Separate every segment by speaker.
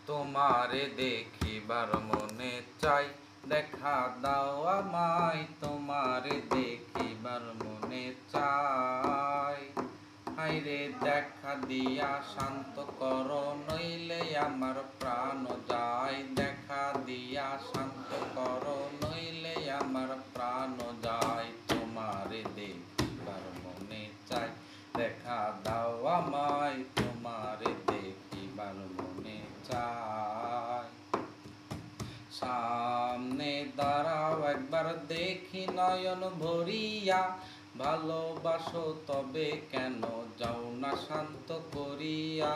Speaker 1: তোমারে দেখিবার মনে চাই, দেখা দাও আমায়। তোমারে দেখিবার মনে চাই। হায়রে দেখা দিয়া শান্ত করো, নইলে আমার প্রাণ যায়। দেখা দিয়া শান্ত করো, নইলে আমার প্রাণ যায়। তোমারে দেখিবার মনে চাই, দেখা দাও আমায়। তোমারে দেখিবার মনে চাই। সামনে দাঁড়াও একবার দেখি নয়ন ভরিয়া, ভালোবাসো তবে কেন যাও না শান্ত করিয়া।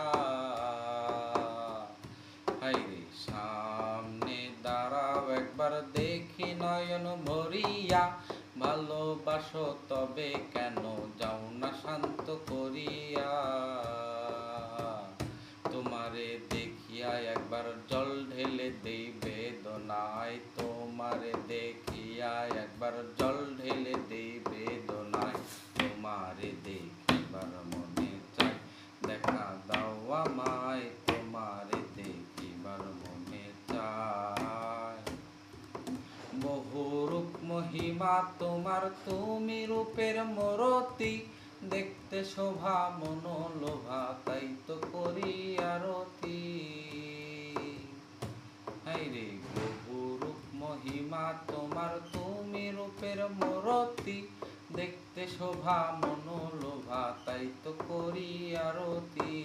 Speaker 1: হায়রে সামনে দাঁড়াও একবার দেখি নয়ন ভরিয়া, ভালোবাসো তবে কেন যাও না শান্ত করিয়া। তোমারে দেখিয়া একবার জল ঢেলে দেই বেদনায়। তোমারে দেখিয়া একবার জল ঢেলে দেই বেদনায়। তোমারে দেখিবার মনে চাই, দেখা দাও আমায়। তোমারে দেখিবার মনে চাই। বহু রূপ মহিমা তোমার, তুমি রূপের মূরতি। দেখতে শোভা মনোলোভা, তাই তো করি আরতি। হায়রে বহু রূপ মহিমা তোমার, তুমি রূপের মূরতি। দেখতে শোভা মনোলোভা, তাই তো করি আরতি।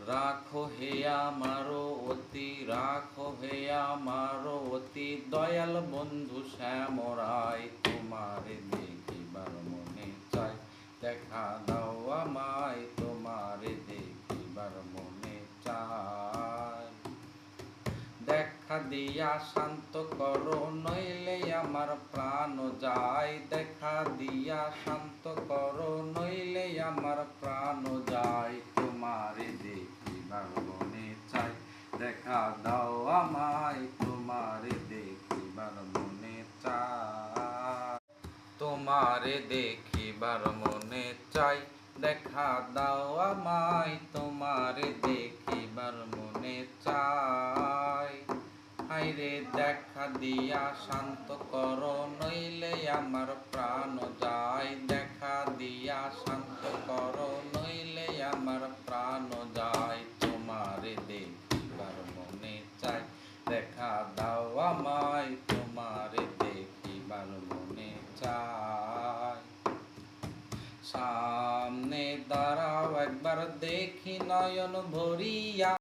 Speaker 1: রাখো হে আমারো অতি, রাখো হে আমারো অতি দয়াল বন্ধু শ্যামরায়। তোমারে দেখিবার মনে চাই, দেখা দাও আমায়। তোমারে দেখিবার মনে চাই। দেখা দিয়া শান্ত করো, নইলে আমার প্রাণ যায়। দেখা দিয়া শান্ত করো, নইলে আমার প্রাণ যায়। তোমারে দেখিবার মনে চাই, দেখা দাও আমায়। তোমারে দেখিবার মনে চাই। তোমারে দেখিবার মনে চাই, দেখা দাও আমায়। তোমারে দেখিবার মনে চাই। হায়রে দেখা দিয়া শান্ত করো, নইলে আমার প্রাণ যায়। দেখা দিয়া শান্ত করো, নইলে আমার প্রাণ যায়। তোমারে দেখিবার মনে চাই, দেখা দাও আমায়। তোমারে দেখিবার মনে চাই। সামনে দাঁড়াও একবার দেখি নয়ন ভরিয়া।